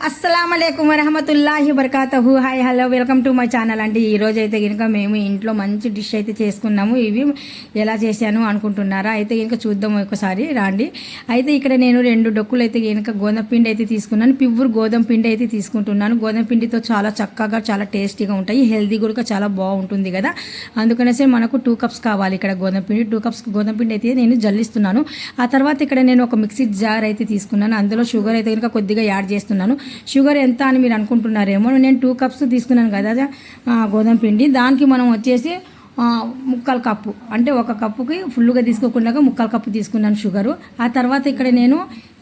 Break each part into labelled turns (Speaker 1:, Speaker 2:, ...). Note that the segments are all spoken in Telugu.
Speaker 1: అస్సలాముఅలైకుం వరహమతుల్లాహి వబరకాతుహు. Hi hello welcome to my channel అండి. ఈరోజు అయితే కనుక మేము ఇంట్లో మంచి డిష్ అయితే చేసుకున్నాము. ఇవి ఎలా చేశాను అనుకుంటున్నారా? అయితే కనుక చూద్దాము ఒకసారి రండి. అయితే ఇక్కడ నేను 2 డొక్కులు అయితే కనుక గోధుమ పిండి అయితే తీసుకున్నాను. ప్యూర్ గోధుమ పిండి అయితే తీసుకుంటున్నాను. గోధుమ పిండితో చాలా చక్కగా చాలా టేస్టీగా ఉంటాయి, హెల్దీ కూడా చాలా బాగుంటుంది కదా. అందుకనేసి మనకు 2 కప్స్ కావాలి. ఇక్కడ గోధుమ పిండి 2 కప్స్ గోధుమ పిండి అయితే నేను జల్లిస్తున్నాను. ఆ తర్వాత ఇక్కడ నేను ఒక మిక్సీ జార్ అయితే తీసుకున్నాను. అందులో షుగర్ అయితే కనుక కొద్దిగా యాడ్ చేస్తున్నాను. షుగర్ ఎంత అని మీరు అనుకుంటున్నారేమో, నేను 2 కప్స్ తీసుకున్నాను కదా గోధుమ పిండి. దానికి మనం వచ్చేసి 1/4 కప్పు అంటే 1 కప్పుకి ఫుల్గా తీసుకోకుండా 1/4 కప్పు తీసుకున్నాను షుగరు. ఆ తర్వాత ఇక్కడ నేను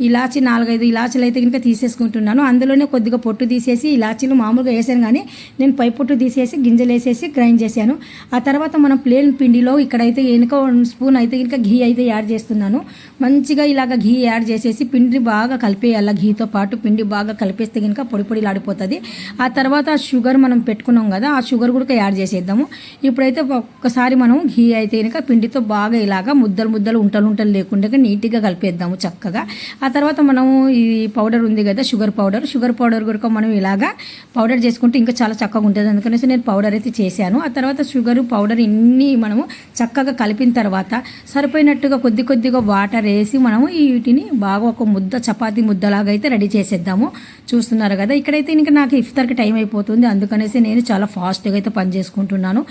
Speaker 1: ఇలాచి 4-5 ఇలాచీలు అయితే కనుక తీసేసుకుంటున్నాను. అందులోనే కొద్దిగా పొట్టు తీసేసి, ఇలాచీలు మామూలుగా వేసాను కానీ నేను పై పొట్టు తీసేసి గింజలు వేసేసి గ్రైండ్ చేశాను. ఆ తర్వాత మనం ప్లేన్ పిండిలో ఇక్కడైతే కనుక 1 స్పూన్ అయితే కనుక ఘీ అయితే యాడ్ చేస్తున్నాను. మంచిగా ఇలాగ ఘీ యాడ్ చేసేసి పిండి బాగా కలిపేయాలి. ఘీతో పాటు పిండి బాగా కలిపేస్తే కనుక పొడి పొడిలాడిపోతుంది. ఆ తర్వాత షుగర్ మనం పెట్టుకున్నాం కదా, ఆ షుగర్ కూడా యాడ్ చేసేద్దాము. ఇప్పుడైతే ఒక్కసారి మనం ఘీ అయితే కనుక పిండితో బాగా ఇలాగా ముద్దలు ఉంటలు లేకుండా నీట్గా కలిపేద్దాము చక్కగా. ఆ తర్వాత మనము ఈ పౌడర్ ఉంది కదా, షుగర్ పౌడర్ కూడా మనం ఇలాగా పౌడర్ చేసుకుంటే ఇంకా చాలా చక్కగా ఉంటుంది. అందుకనేసి నేను పౌడర్ అయితే చేశాను. ఆ తర్వాత షుగర్ పౌడర్ ఇన్ని మనము చక్కగా కలిపిన తర్వాత సరిపోయినట్టుగా కొద్దిగా వాటర్ వేసి మనము వీటిని బాగా ఒక ముద్ద చపాతీ ముద్దలాగా అయితే రెడీ చేసేద్దాము. చూస్తున్నారు కదా, ఇక్కడైతే ఇంకా నాకు ఇఫ్తార్కి టైం అయిపోతుంది. అందుకనేసి నేను చాలా ఫాస్ట్గా అయితే పని చేసుకుంటున్నాను.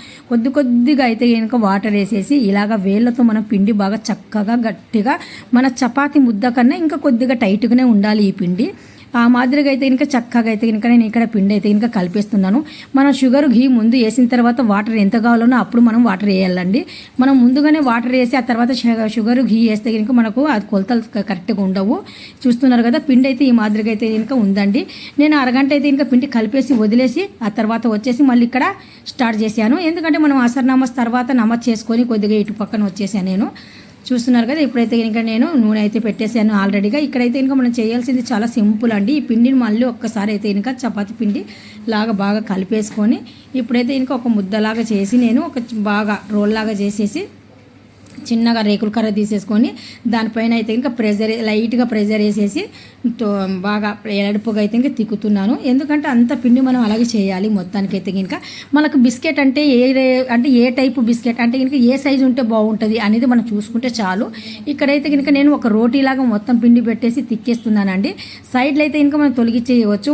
Speaker 1: కొద్దిగా అయితే కనుక వాటర్ వేసేసి ఇలాగ వేళ్ళతో మనం పిండి బాగా చక్కగా గట్టిగా మన చపాతీ ముద్ద కన్నా ఇంకా కొద్దిగా టైట్గానే ఉండాలి ఈ పిండి. ఆ మాదిరిగా అయితే కనుక చక్కగా అయితే కనుక నేను ఇక్కడ పిండి అయితే కనుక కలిపేస్తున్నాను. మనం షుగర్ ఘీ ముందు వేసిన తర్వాత వాటర్ ఎంత కావాలనో అప్పుడు మనం వాటర్ వేయాలండి. మనం ముందుగానే వాటర్ వేసి ఆ తర్వాత షుగర్ ఘీ వేస్తే కనుక మనకు అది కొలతలు కరెక్ట్గా ఉండవు. చూస్తున్నారు కదా, పిండి అయితే ఈ మాదిరిగా అయితే కనుక ఉందండి. నేను అరగంట అయితే కనుక పిండి కలిపేసి వదిలేసి ఆ తర్వాత వచ్చేసి మళ్ళీ ఇక్కడ స్టార్ట్ చేశాను. ఎందుకంటే మనం అసర్ నమాజ్ తర్వాత నమాజ్ చేసుకొని కొద్దిగా ఇటు పక్కన వచ్చేసాను నేను. చూస్తున్నారు కదా, ఇప్పుడైతే కనుక నేను నూనె అయితే పెట్టేసాను ఆల్రెడీగా. ఇక్కడైతే కనుక మనం చేయాల్సింది చాలా సింపుల్ అండి. ఈ పిండిని మళ్ళీ ఒక్కసారి అయితే కనుక చపాతీ పిండి లాగా బాగా కలిపేసుకొని ఇప్పుడైతే కనుక ఒక ముద్దలాగా చేసి నేను ఒక బాగా రోల్ లాగా చేసేసి చిన్నగా రేకుల కర్ర తీసేసుకొని దానిపైన అయితే ఇంకా లైట్గా ప్రెజర్ వేసేసి బాగా ఎడపుగా అయితే ఇంకా తిక్కుతున్నాను. ఎందుకంటే అంత పిండి మనం అలాగే చేయాలి. మొత్తానికి అయితే కనుక మనకు బిస్కెట్ అంటే ఏ టైపు బిస్కెట్ అంటే కనుక ఏ సైజు ఉంటే బాగుంటుంది అనేది మనం చూసుకుంటే చాలు. ఇక్కడైతే కనుక నేను ఒక రోటీలాగా మొత్తం పిండి పెట్టేసి తిక్కేస్తున్నానండి. సైడ్లో అయితే కనుక మనం తొలగించేయవచ్చు.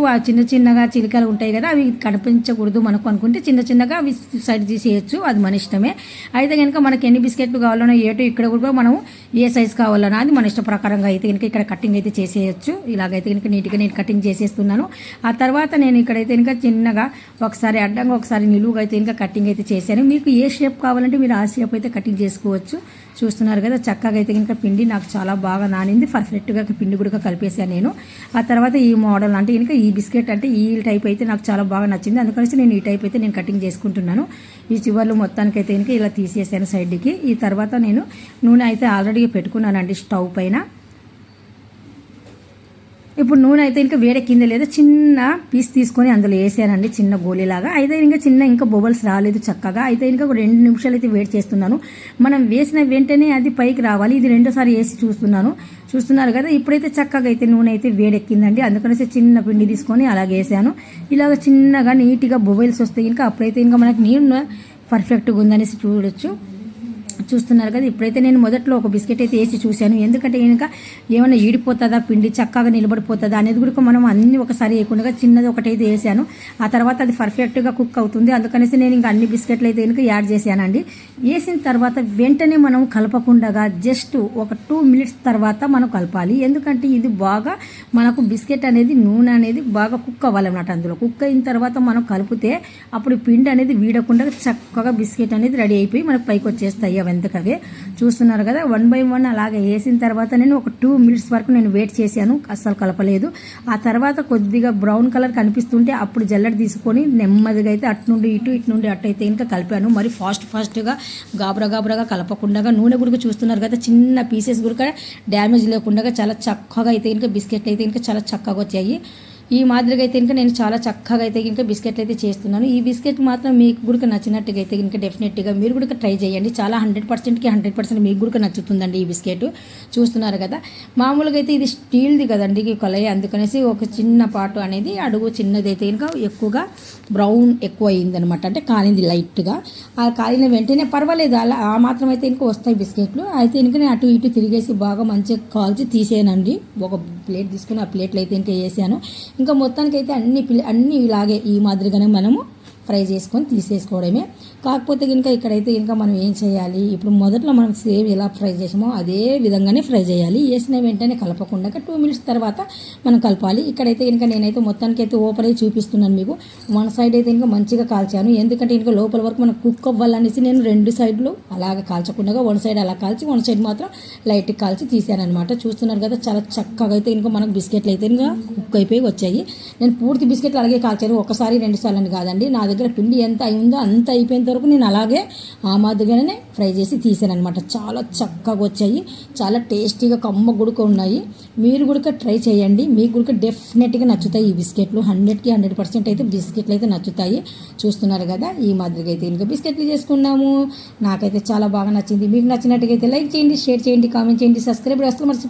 Speaker 1: చిన్నగా చిలికలు ఉంటాయి కదా, అవి కనిపించకూడదు మనకు అనుకుంటే చిన్నగా అవి సైడ్ తీసేయచ్చు. అది మన ఇష్టమే. అయితే కనుక మనకి ఎన్ని బిస్కెట్లు కావాలనో ఏటో ఇక్కడ కూడా మనం ఏ సైజు కావాలన్నా అది మన ఇష్ట ప్రకారంగా అయితే కనుక ఇక్కడ కటింగ్ అయితే చేసేయచ్చు. ఇలాగైతే కనుక నీట్గా నేను కటింగ్ చేసేస్తున్నాను. ఆ తర్వాత నేను ఇక్కడైతే కనుక చిన్నగా ఒకసారి అడ్డంగా ఒకసారి నిలువుగా అయితే కనుక కటింగ్ అయితే చేశాను. మీకు ఏ షేప్ కావాలంటే మీరు ఆ షేప్ అయితే కటింగ్ చేసుకోవచ్చు. చూస్తున్నారు కదా, చక్కగా అయితే కనుక పిండి నాకు చాలా బాగా నానింది. పర్ఫెక్ట్గా పిండి కూడా కలిపేసాను నేను. ఆ తర్వాత ఈ మోడల్ అంటే కనుక ఈ బిస్కెట్ అంటే ఈ టైప్ అయితే నాకు చాలా బాగా నచ్చింది. అందుకని నేను ఈ టైప్ అయితే నేను కటింగ్ చేసుకుంటున్నాను. ఈ చివర్లు మొత్తానికి అయితే కనుక ఇలా తీసేసాను సైడ్కి. ఈ తర్వాత నేను నూనె అయితే ఆల్రెడీ పెట్టుకున్నానండి స్టవ్ పైన. ఇప్పుడు నూనె అయితే ఇంకా వేడెక్కిందే లేదా చిన్న పీస్ తీసుకొని అందులో వేసానండి, చిన్న గోళీలాగా. అయితే ఇంకా బొబల్స్ రాలేదు చక్కగా. అయితే ఇంకా 2 నిమిషాలు అయితే వేడి చేస్తున్నాను. మనం వేసిన వెంటనే అది పైకి రావాలి. ఇది 2వ సారి వేసి చూస్తున్నారు కదా. ఇప్పుడైతే చక్కగా అయితే నూనె అయితే వేడెక్కిందండి. అందుకనేసి చిన్న పిండి తీసుకొని అలాగే వేసాను. ఇలాగ చిన్నగా నీట్గా బొబైల్స్ వస్తే ఇంకా అప్పుడైతే ఇంకా మనకి నూనె పర్ఫెక్ట్గా ఉందనేసి చూడొచ్చు. చూస్తున్నారు కదా, ఇప్పుడైతే నేను మొదట్లో ఒక బిస్కెట్ అయితే వేసి చూశాను. ఎందుకంటే కనుక ఏమైనా ఈడిపోతుందా పిండి చక్కగా నిలబడిపోతుందా అనేది కూడా మనం అన్ని ఒకసారి వేయకుండా చిన్నది ఒకటైతే వేసాను. ఆ తర్వాత అది పర్ఫెక్ట్గా కుక్ అవుతుంది. అందుకనేసి నేను ఇంకా అన్ని బిస్కెట్లు అయితే కనుక యాడ్ చేశానండి. వేసిన తర్వాత వెంటనే మనం కలపకుండా జస్ట్ ఒక 2 మినిట్స్ తర్వాత మనం కలపాలి. ఎందుకంటే ఇది బాగా మనకు బిస్కెట్ అనేది నూనె అనేది బాగా కుక్ అవ్వాలన్నమాట. అందులో కుక్ అయిన తర్వాత మనం కలిపితే అప్పుడు పిండి అనేది వీడకుండా చక్కగా బిస్కెట్ అనేది రెడీ అయిపోయి మనకు పైకి వచ్చేస్తాయి అవెంతకవే. చూస్తున్నారు కదా, 1 by 1 అలాగే వేసిన తర్వాత నేను ఒక 2 మినిట్స్ వరకు నేను వెయిట్ చేశాను, అస్సలు కలపలేదు. ఆ తర్వాత కొద్దిగా బ్రౌన్ కలర్ కనిపిస్తుంటే అప్పుడు జల్లెడ తీసుకొని నెమ్మదిగా అయితే అటు నుండి అటు అయితే ఇంకా కలిపాను. మరి ఫాస్ట్గా గాబరాగా కలపకుండా నూనె గుడికి చూస్తున్నారు కదా, చిన్న పీసెస్ కూడా డ్యామేజ్ లేకుండా చాలా చక్కగా అయితే ఇంకా బిస్కెట్ అయితే ఇంకా చాలా చక్కగా వచ్చాయి. ఈ మాదిరిగా అయితే ఇంకా నేను చాలా చక్కగా అయితే ఇంకా బిస్కెట్లు అయితే చేస్తున్నాను. ఈ బిస్కెట్ మాత్రం మీకు కూడా నచ్చినట్టుగా అయితే ఇంకా డెఫినెట్గా మీరు కూడా ట్రై చేయండి. చాలా 100%కి 100% మీకు కూడా నచ్చుతుందండి ఈ బిస్కెట్. చూస్తున్నారు కదా, మామూలుగా అయితే ఇది స్టీల్ది కదండి కళాయి, అందుకనేసి ఒక చిన్న పాటు అనేది అడుగు చిన్నది అయితే ఇంకా ఎక్కువగా బ్రౌన్ ఎక్కువ అయిందనమాట. అంటే కాలింది లైట్గా, ఆ కాలిన వెంటనే పర్వాలేదు, అలా ఆ మాత్రం అయితే ఇంకా వస్తాయి బిస్కెట్లు. అయితే ఇంకా నేను అటు ఇటు తిరిగేసి బాగా మంచిగా కాల్చి తీసేయనండి. ఒక ప్లేట్ తీసుకుని ఆ ప్లేట్లో అయితే ఇంకా వేసాను. ఇంకా మొత్తానికి అయితే అన్నీ ఇలాగే ఈ మాదిరిగానే మనము ఫ్రై చేసుకొని తీసేసుకోవడమే. కాకపోతే ఇంకా ఇక్కడైతే ఇంకా మనం ఏం చేయాలి, ఇప్పుడు మొదట్లో మనం సేమ్ ఎలా ఫ్రై చేసామో అదే విధంగానే ఫ్రై చేయాలి. వేసిన వెంటనే కలపకుండా 2 మినిట్స్ తర్వాత మనం కలపాలి. ఇక్కడైతే ఇంకా నేనైతే మొత్తానికి అయితే ఓపెన్ అయి చూపిస్తున్నాను మీకు. వన్ సైడ్ అయితే ఇంకా మంచిగా కాల్చాను, ఎందుకంటే ఇంకా లోపల వరకు మనకు కుక్ అవ్వాలనేసి నేను 2 సైడ్లు అలాగ కాల్చకుండా వన్ సైడ్ అలా కాల్చి వన్ సైడ్ మాత్రం లైట్గా కాల్చి తీసాను అనమాట. చూస్తున్నారు కదా, చాలా చక్కగా అయితే ఇంకా మనకు బిస్కెట్లు అయితే ఇంకా కుక్ అయిపోయి వచ్చాయి. నేను పూర్తి బిస్కెట్లు అలాగే కాల్చాను, ఒకసారి 2 సార్లు అని కాదండి. నా దగ్గర పిండి ఎంత అయిందో అంత అయిపోయేంత వరకు నేను అలాగే ఆ మాదిరిగానే ఫ్రై చేసి తీసాను అనమాట. చాలా చక్కగా వచ్చాయి, చాలా టేస్టీగా కమ్మ గుడక ఉన్నాయి. మీరు కూడా ట్రై చేయండి, మీకు కూడా డెఫినెట్గా నచ్చుతాయి ఈ బిస్కెట్లు. 100కి 100% అయితే బిస్కెట్లు అయితే నచ్చుతాయి. చూస్తున్నారు కదా, ఈ మాదిరిగా అయితే ఇంకా బిస్కెట్లు చేసుకున్నాము. నాకైతే చాలా బాగా నచ్చింది. మీకు నచ్చినట్టుగా అయితే లైక్ చేయండి, షేర్ చేయండి, కామెంట్ చేయండి, సబ్స్క్రైబ్ చేస్తే మరి